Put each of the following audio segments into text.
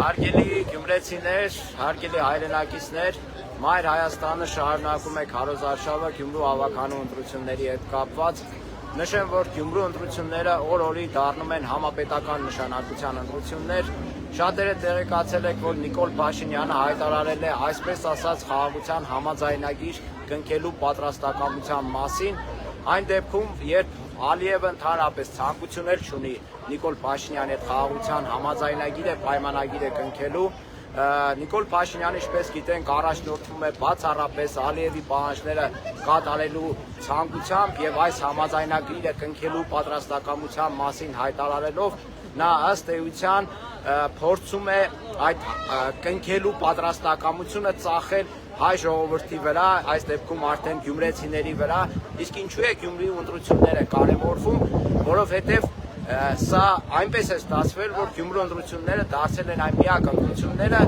Հարգելի գյումրեցիներ, հարգելի հայրենակիցներ, Մայր Հայաստանը շարունակում է քարոզարշավը Գյումրու ավականու ընտրությունների հետ կապված։ Նշեմ, որ Գյումրու ընտրությունները օր-օրի դառնում են համապետական նշանակության ընտրություններ։ Շատերը տեղեկացել եք, որ Նիկոլ Փաշինյանը հայտարարել է այսպես ասած խաղաղության համաձայնագիր կնքելու պատրաստակամության մասին։ Այն դեպքում, երբ Ալիևը ընդհանրապես ցանկություններ չունի Նիկոլ Փաշինյանի հետ խաղաղության համաձայնագիրը, պայմանագիրը կնքելու, Նիկոլ Փաշինյանը, ինչպես գիտենք, առաջնորդվում է բացառապես Ալիևի պահանջները կատարելու ցանկությամբ եւ այս համաձայնագիրը կնքելու պատրաստակամության մասին հայտարարելով նա ըստ էության փորձում է այդ կնքելու պատրաստակամությունը ծախել հայ ժողովրդի վրա, այս դեպքում արդեն գյումրեցիների վրա, իսկ ինչու է Գյումրիի ընտրությունները կարևորվում, որովհետև սա այնպես է ստացվել, որ Գյումրու ընտրությունները դարձել են այն միակ ընտրությունները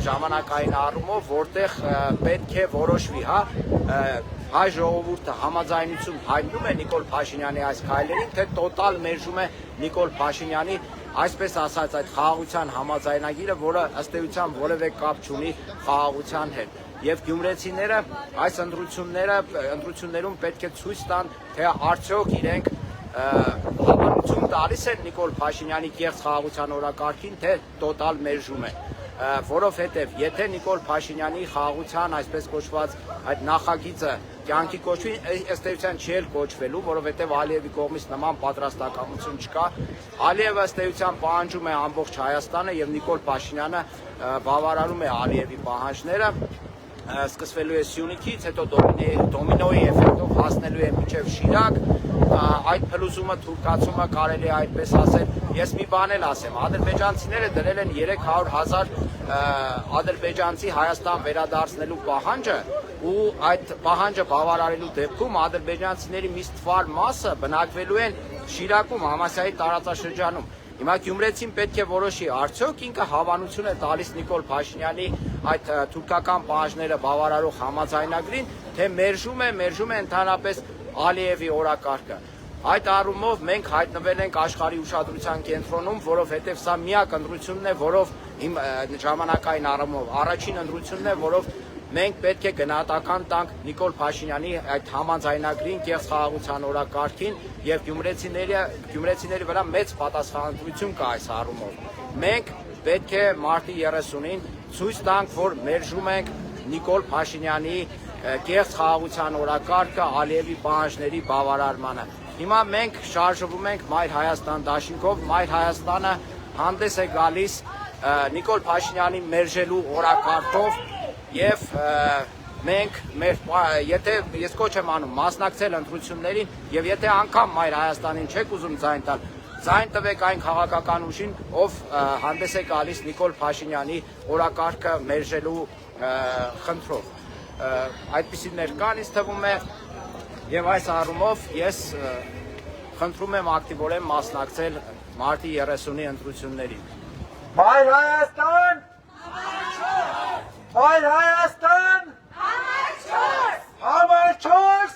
ժամանակային առումով, որտեղ պետք է որոշվի, հայ ժողովուրդը համաձայնություն հայտնում է Նիկոլ Փաշինյանի այս քայլերին, թե տոտալ մերժում է Նիկոլ Փաշինյանի այսպես ասած այդ խաղաղության համաձայնագիրը, որը ըստ էության որևէ կապ չունի խաղաղության հետ։ Եվ գյումրեցիները այս ընտրություններում պետք է ցույց տան, թե արդյոք իրենք հավանություն տալիս են Նիկոլ Փաշինյանի կեղծ խաղաղության օրակարգին, թե տոտալ մերժում են։ Որովհետև եթե Նիկոլ Փաշինյանի խաղաղության այսպես կոչված այդ նախագիծը կյանքի կոչվի, ըստ էության չի էլ կոչվելու, որովհետև Ալիևի կողմից նման պատրաստակամություն չկա։ Ալիևը ըստ էության պահանջում է ամբողջ Հայաստանը եւ Նիկոլ Փաշինյանը բավարարում է Ալիևի պահանջները, սկսվելու է Սյունիքից, հետո դոմինոյի էֆեկտով հասնելու է մինչև Շիրակ, այդ փլուզումը, թուրքացումը կարելի է այդպես ասել։ Ես մի բան էլ ասեմ, ադրբեջանցիները դրել են 300,000 ադրբեջանցի Հայաստան վերադարձնելու պահանջը ու այդ պահանջը բավարարելու դեպքում ադրբեջանցիների մի թվար մասը բնակվելու են Շիրակում, Համասյայի տարածաշրջանում։ Հիմա գյումրեցին պետք է որոշի, արդյոք ինքը հավանություն է տալիս Նիկոլ Փաշինյանի այդ թուրքական պահանջները բավարարող համաձայնագրին, թե մերժում է ընդհանրապես Ալիևի օրակարգը։ Այդ առումով մենք հայտնվել ենք աշխարհի ուշադրության կենտրոնում, որովհետև սա միակ ընտրությունն է, որով ժամանակային առումով առաջին ընտրությունն է, որով մենք պետք է գնահատական տանք Նիկոլ Փաշինյանի այդ համաձայնագրին, կեղծ խաղաղության օրակարգին եւ գյումրեցիների վրա մեծ պատասխանատվություն կա այս առումով։ Մենք պետք է մարտի 30-ին ցույց տանք, որ մերժում ենք Նիկոլ Փաշինյանի կեղծ խաղաղության օրակարգը Ալիևի պահանջների բավարարմանը։ Հիմա մենք շարժվում ենք Մայր Հայաստան դաշինքով, Մայր Հայաստանը հանդես է գալիս Նիկոլ Փաշինյանի մերժելու օրակարգով եւ մենք եթե ես կոչ եմ անում մասնակցել ընտրություններին եւ եթե անգամ Մայր Հայաստանին չեք ուզում ձայն տալ, ձայն տվեք այն քաղաքական ուժին, ով հանդես է գալիս Նիկոլ Փաշինյանի օրակարգը մերժելու խնդրով։ Այդպիսիներ կան, ինձ թվում է, եւ այս առումով ես խնդրում եմ ակտիվորեն մասնակցել մարտի 30-ի ընտրություններին։ Մայր Հայաստան! Մայր Հայաստան! Համար 4!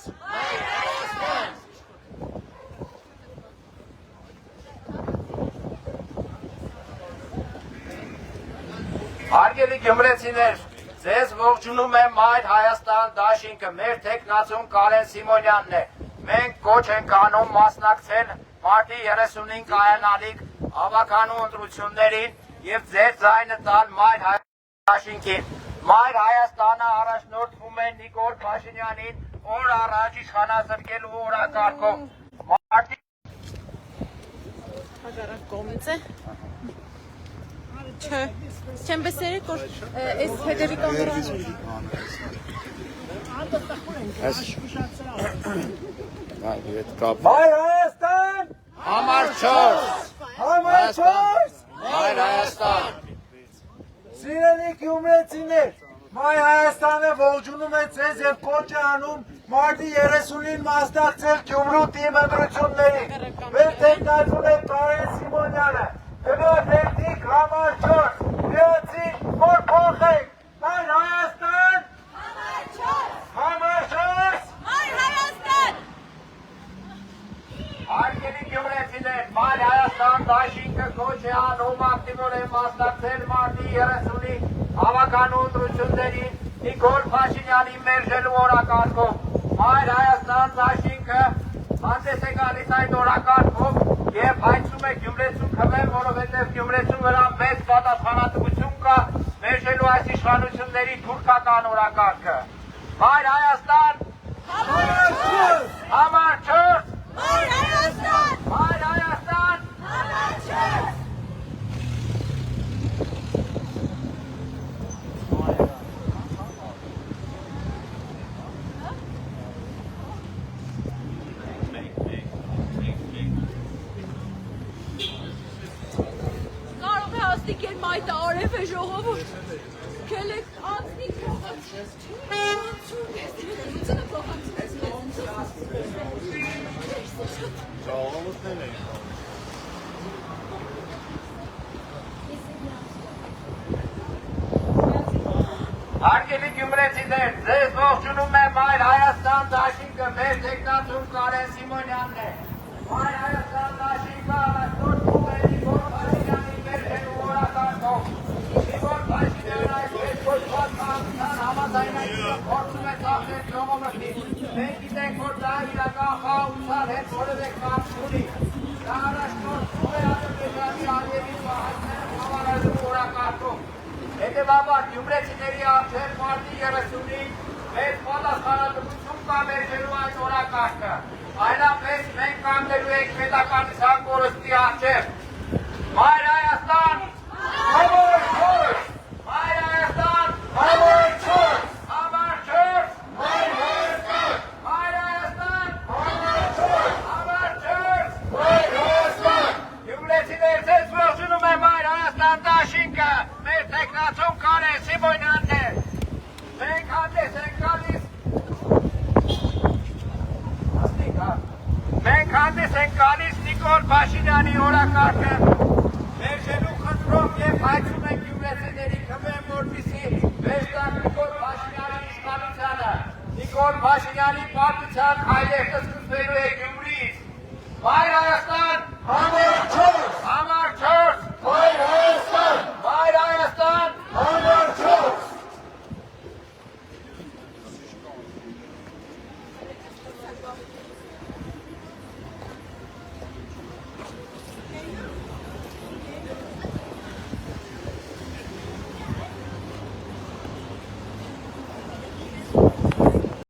Հարգելի գյումրեցիներ, ձեզ ողջունում է Մայր Հայաստան դաշինքը, մեր թեկնածուն Կարեն Սիմոնյանն է։ Մենք կոչ ենք անում մասնակցել մարտի 30-ին կայանալիք ավականու ընտրություններին եւ ձեր ձայնը տալ Մայր Հայաստան դաշինքին։ Մայր Հայաստանը առաջնորդվում է Նիկոլ Փաշինյանին օր առաջ իշխանազրկելու օրակարգով։ Մարտի հակառակ կողմից է։ Չէ, չեմ բեսերեք, որ այս հետևի կամերան։ Մայր Հայաստան! Համար 4! Համար 4! Մայր Հայաստան! Սիրելի գյումրեցիներ, Մայր Հայաստանը ողջունում է ձեզ եւ կոչ է անում մարտի 30-ին մասնակցել Գյումրու թիմ ընտրություններին։ Մեր թեկնածուն է Կարեն Սիմոնյանը։ Գնահատեք համար 4, միացին որ փոխենք, Մայր Հայաստան, համար 4, Մայր Հայաստան։ Հարգելի գյումրեցիներ, Մայր Հայաստան դաշինքը կոչ է անում ընտրություններում ակտիվորեն մասնակցել մարտի 30-ի հավաքանու ընտրություններին Նիկոլ Փաշինյանի մերժելու օրակարգով Մայր Հայաստան դաշինքը հանդես է գալիս այդ օրակարգով եւ հայցում է Գյումրեցու քվեն, որովհետեւ Գյումրեցու վրա մեծ պատասխանատվություն կա մերժելու այս իշխանությունների թուրքական օրակարգը։ Մայր Հայաստան, համար 4, Մայր Հայաստան, համար 4։ Կարող է ասնիկ են մայտը արև է ժողովուրդ, կելեք անցնիկ Հարգելի գյումրեցիներ, ձեզ ողջունում է Մայր Հայաստան դաշինքը, մեր տեխնատուր Կարեն Սիմոնյանն է։ Մայր Հայաստան դաշինքը առաջնորդ Նիկոլ Փաշինյանի մերժելու օրակարգով։ Նիկոլ Փաշինյանը այսպես կոչված քաղաքական համաձայնագիրը փորձում է ծախսել ժողովրդին։ Մենք գիտենք, որ դա իրական խաղաղության հետ որևէ կապ չունի։ Դա առաջնորդում է Ադրբեջանի Ալիևի պահանջները խավարելու օրակարգով։ Հետևաբար գյումրեցիների առջև մարտի 30-ին մեծ պատասխանատվություն կա մերժելու այդ օրակարգը։ Այլապես մենք կանգնելու ենք պետականության կորստի առջև։ Մայր Հայաստան, համար 4, Մայր Հայաստան, համար 4, համար 4, Մայր Հայաստան, Մայր Հայաստան, համար 4, համար 4, Մայր Հայաստան։ Գյումրեցիներ, ձեզ ողջունում է Մայր Հայաստան դաշինքը, մեր տեխնատուն Կարեն Սիմոնյանն է։ Մենք հանդես ենք գալիս Մենք հանդես ենք գալիս Նիկոլ Փաշինյանի օրակարգը մերժելու խնդրով եւ հայցում ենք գյումրեցիների քվեն, որպեսզի վերջնան Նիկոլ Փաշինյանի իշխանությանը։ Նիկոլ Փաշինյանի պարտության հայերքը սկսվելու է Գյումրիից։ Մայր Հայաստան, համար 4, համար 4, Մայր Հայաստան, Մայր Հայաստան, համար 4։